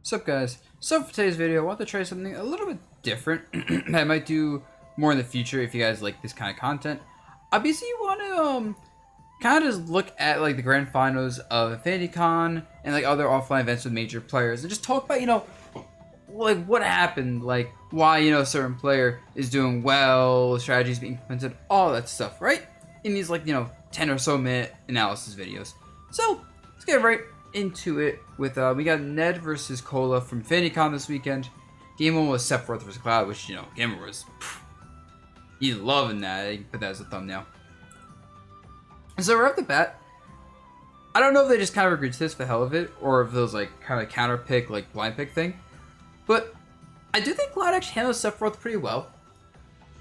What's up, guys? So for today's video, I want to try something a little bit different that I might do more in the future if you guys like this kind of content. Obviously, you want to kind of just look at like the grand finals of Infinity Con and like other offline events with major players and just talk about like what happened, like why a certain player is doing well, strategies being implemented, all that stuff, right? In these 10 or so minute analysis videos. So let's get right into it with we got Ned versus Kola from FiniCon this weekend. Game 1 was Sephiroth versus Cloud, which Gamer was he's loving that. I can put that as a thumbnail. So right off the bat, I don't know if they just kind of agreed to this for the hell of it, or if those like kind of counter pick, like blind pick thing. But I do think Cloud actually handles Sephiroth pretty well,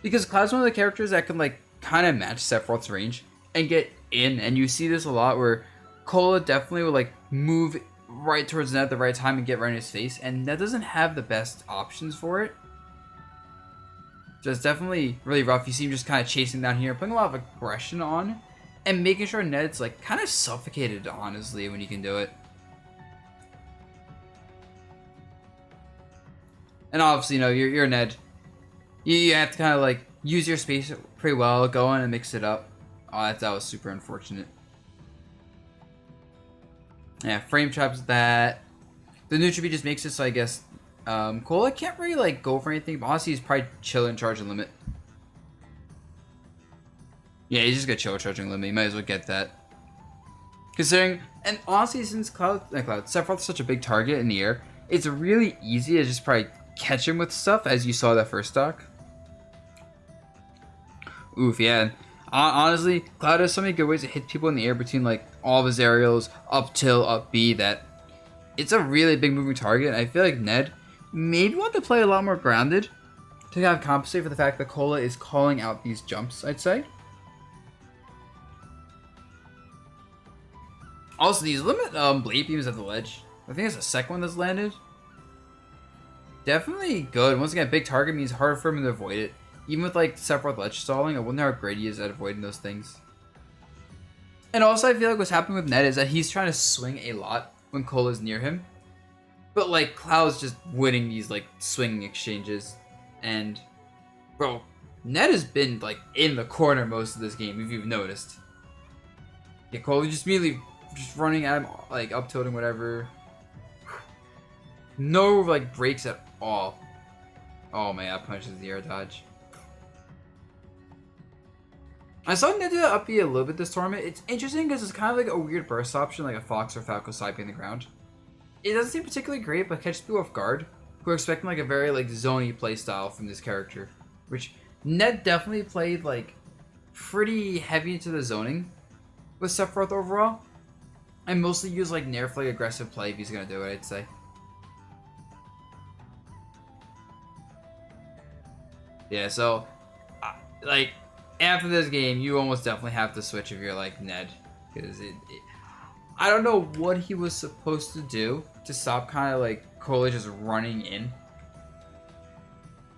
because Cloud's one of the characters that can like kind of match Sephiroth's range and get in, and you see this a lot where Kola definitely will like move right towards Ned at the right time and get right in his face, and Ned doesn't have the best options for it. So it's definitely really rough. You see him just kind of chasing down here, putting a lot of aggression on, and making sure Ned's like kind of suffocated, honestly, when you can do it. And obviously, you're Ned. You have to kind of like use your space pretty well, go in and mix it up. Oh, that was super unfortunate. Yeah, frame traps that. The neutral B just makes it so I guess Kola can't really like go for anything, but honestly he's probably chilling charging limit. Yeah, he's just gonna chill charging limit. You might as well get that. Considering, and honestly, since Sephiroth's such a big target in the air, it's really easy to just probably catch him with stuff, as you saw that first stock. Oof, yeah. Honestly, Cloud has so many good ways to hit people in the air between like all of his aerials, up tilt, up B, that it's a really big moving target. I feel like Ned maybe want to play a lot more grounded to kind of compensate for the fact that Kola is calling out these jumps, I'd say. Also, these limit blade beams at the ledge. I think it's the second one that's landed. Definitely good. Once again, big target means harder for him to avoid it. Even with like Sephiroth ledge stalling, I wonder how great he is at avoiding those things. And also, I feel like what's happening with Ned is that he's trying to swing a lot when Kola's near him. But like Cloud's just winning these like swinging exchanges. And bro, Ned has been like in the corner most of this game, if you've noticed. Yeah, Kola just immediately just running at him, like up tilting, whatever. No like breaks at all. Oh my god, punches the air dodge. I saw Ned do that up B a little bit this tournament. It's interesting because it's kind of like a weird burst option, like a Fox or Falco side B in the ground. It doesn't seem particularly great, but catches people off guard who are expecting like a very like zony playstyle from this character. Which Ned definitely played like pretty heavy into the zoning with Sephiroth overall. And mostly use like Nair for like aggressive play if he's gonna do it, I'd say. Yeah, so like after this game, you almost definitely have to switch if you're like Ned, because I don't know what he was supposed to do to stop kind of like Kola just running in.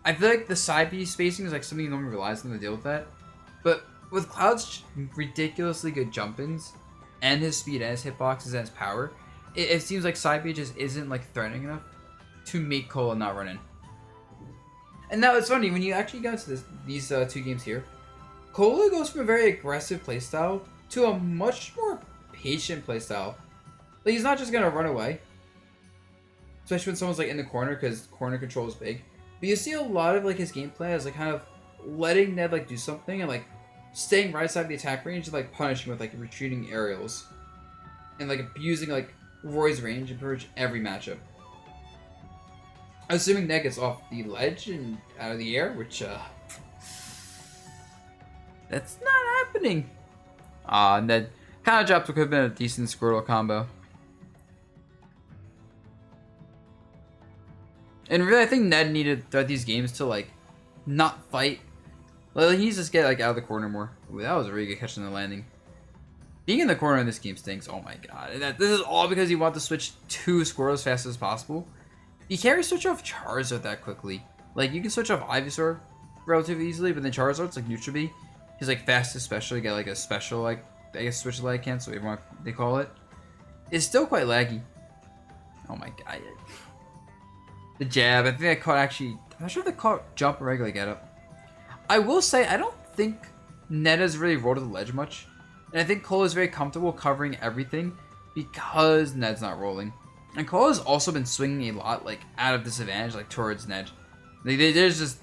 I feel like the side B spacing is like something you normally relies on to deal with that, but with Cloud's ridiculously good jump-ins and his speed and his hitboxes and his power, it seems like side B just isn't like threatening enough to make Kola not run in. And now it's funny when you actually go to these two games here. Kola goes from a very aggressive playstyle to a much more patient playstyle. Like he's not just gonna run away, especially when someone's like in the corner, because corner control is big. But you see a lot of like his gameplay as like kind of letting Ned like do something and like staying right side of the attack range and like punishing with like retreating aerials and like abusing like Roy's range in pretty much every matchup. Assuming Ned gets off the ledge and out of the air, which that's not happening. Ned kind of dropped what could have been a decent Squirtle combo. And really, I think Ned needed throughout these games to like not fight. Like, he needs to just get like out of the corner more. Ooh, that was a really good catch on the landing. Being in the corner in this game stinks. Oh my god. And this is all because you want to switch to Squirtle as fast as possible. You can't really switch off Charizard that quickly. Like, you can switch off Ivysaur relatively easily, but then Charizard's like neutral B. He's like fastest special. You get like a special, like, I guess switch lag cancel, whatever they call it. It's still quite laggy. Oh my god. The jab. I think I caught actually. I'm not sure if they caught jump or regular get up. I will say I don't think Ned has really rolled to the ledge much, and I think Kola is very comfortable covering everything because Ned's not rolling. And Kola's also been swinging a lot, like out of disadvantage, like towards Ned. There's just,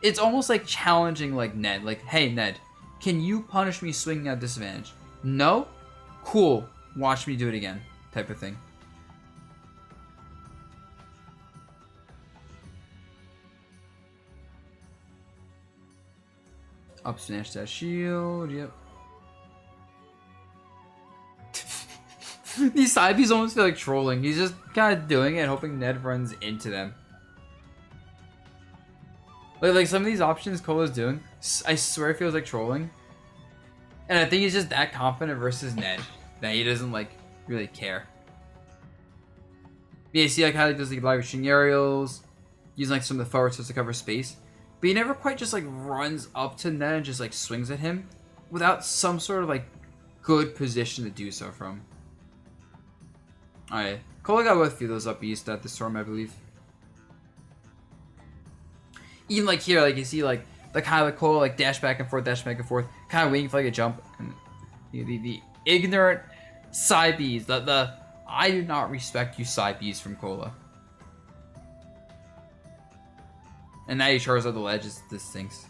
it's almost like challenging like Ned, like, hey Ned, can you punish me swinging at disadvantage? No, cool. Watch me do it again, type of thing. Up smash that shield, yep. These side Bs almost feel like trolling. He's just kind of doing it, hoping Ned runs into them. Like some of these options Kola's doing, I swear it feels like trolling. And I think he's just that confident versus Ned that he doesn't like really care. Yeah, you see like how he does like live shooting aerials, using like some of the forward switches to cover space. But he never quite just like runs up to Ned and just like swings at him without some sort of like good position to do so from. Alright, Kola got both of those up east at the storm, I believe. Even like here, like you see like kind of like Kola like dash back and forth, kind of waiting for like a jump. And the ignorant side Bs, the I do not respect you side Bs from Kola. And now he charges out the ledge. This stinks.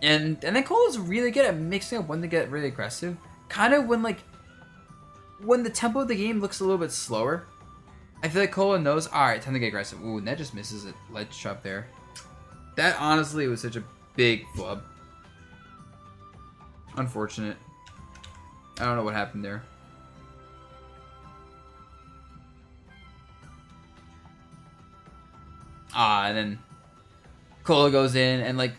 And then Kola's really good at mixing up when to get really aggressive. Kind of when the tempo of the game looks a little bit slower. I feel like Kola knows, alright, time to get aggressive. Ooh, Ned just misses a ledge trap there. That honestly was such a big flub. Unfortunate. I don't know what happened there. And then Kola goes in, and like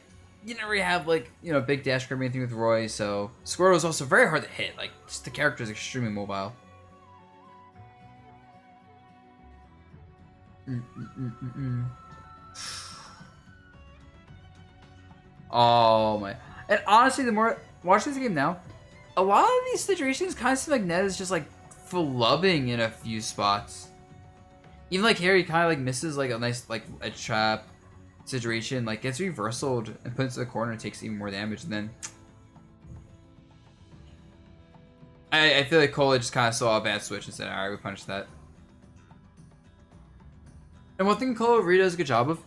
you never really have like, you know, big dash grab or anything with Roy, so Squirtle is also very hard to hit. Like just the character is extremely mobile. Oh my! And honestly, the more watching this game now, a lot of these situations kind of seem like Ned is just like flubbing in a few spots. Even like here, he kind of like misses like a nice like a trap situation, like gets reversaled and put into the corner, takes even more damage, and then I feel like Kola just kind of saw a bad switch and said, "Alright, we punished that." And one thing Kola really does a good job of,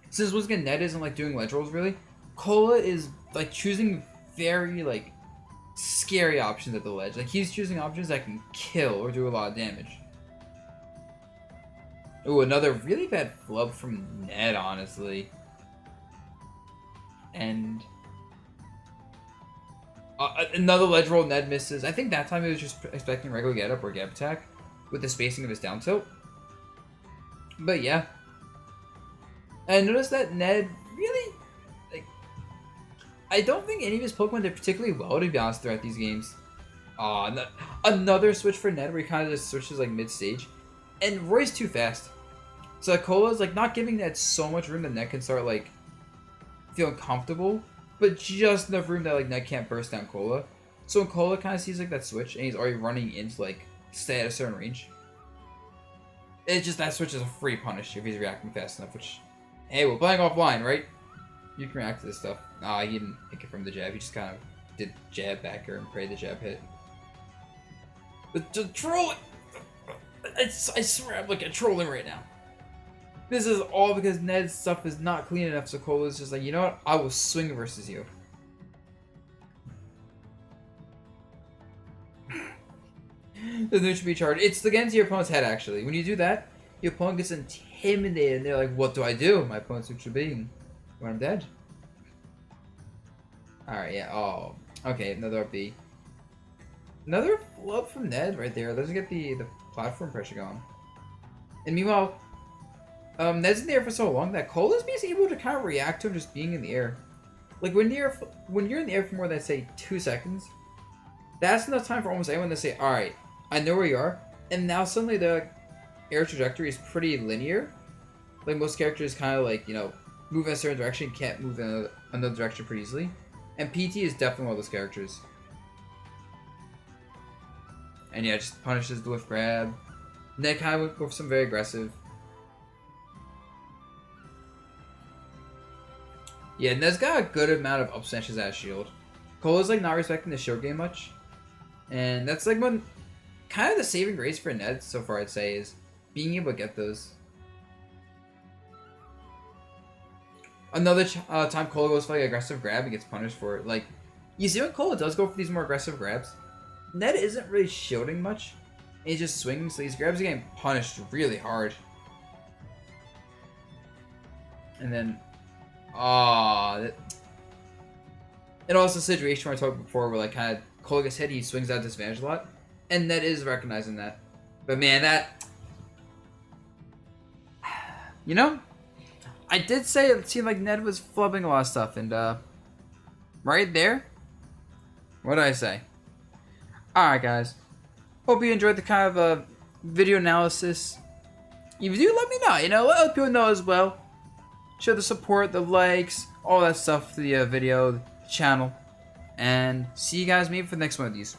since once again Ned isn't like doing ledge rolls really, Kola is like choosing very like scary options at the ledge. Like he's choosing options that can kill or do a lot of damage. Ooh, another really bad flub from Ned, honestly. And another ledge roll Ned misses. I think that time he was just expecting regular get up or get attack with the spacing of his down tilt. But yeah. And I noticed that Ned really, like, I don't think any of his Pokemon did particularly well, to be honest, throughout these games. Another switch for Ned where he kind of just switches like mid-stage. And Roy's too fast. So like, Kola's like not giving Ned so much room that Ned can start like feeling comfortable, but just enough room that like Ned can't burst down Kola. So when Kola kind of sees like that switch and he's already running into like stay at a certain range, it's just that switch is a free punish if he's reacting fast enough. Which, hey, we're playing offline, right? You can react to this stuff. He didn't hit it from the jab. He just kind of did jab backer and pray the jab hit. But the trolling. I swear I'm like trolling right now. This is all because Ned's stuff is not clean enough, so Kola's just like, you know what? I will swing versus you. The neutral be charged. It's against your opponent's head, actually. When you do that, your opponent gets intimidated, and they're like, what do I do? My opponent's neutral being. When I'm dead. Alright, yeah. Oh. Okay, another B. Another flub from Ned right there. Doesn't get the platform pressure going. And meanwhile, Ned's in the air for so long that Kola's basically able to kind of react to him just being in the air. Like when you're in the air for more than say 2 seconds, that's enough time for almost anyone to say, "All right, I know where you are," and now suddenly the air trajectory is pretty linear. Like most characters, kind of like, you know, move in a certain direction, can't move in another direction pretty easily. And PT is definitely one of those characters. And yeah, just punishes the whiff grab. Ned kind of went for some very aggressive. Yeah, Ned's got a good amount of up smashes as shield. Kola's like not respecting the shield game much. And that's like one kind of the saving grace for Ned so far, I'd say, is being able to get those. Another time Kola goes for like aggressive grab and gets punished for it. Like, you see when Kola does go for these more aggressive grabs, Ned isn't really shielding much. He's just swinging, so these grabs are getting punished really hard. And then, and also the situation where I talked before where like kind of Kola gets hit, he swings out disadvantage a lot. And Ned is recognizing that. But man, that... You know? I did say it seemed like Ned was flubbing a lot of stuff, and right there, what did I say? Alright guys, hope you enjoyed the kind of video analysis. If you do, let me know, you know, let other people know as well. Show the support, the likes, all that stuff for the video, the channel, and see you guys maybe for the next one of these.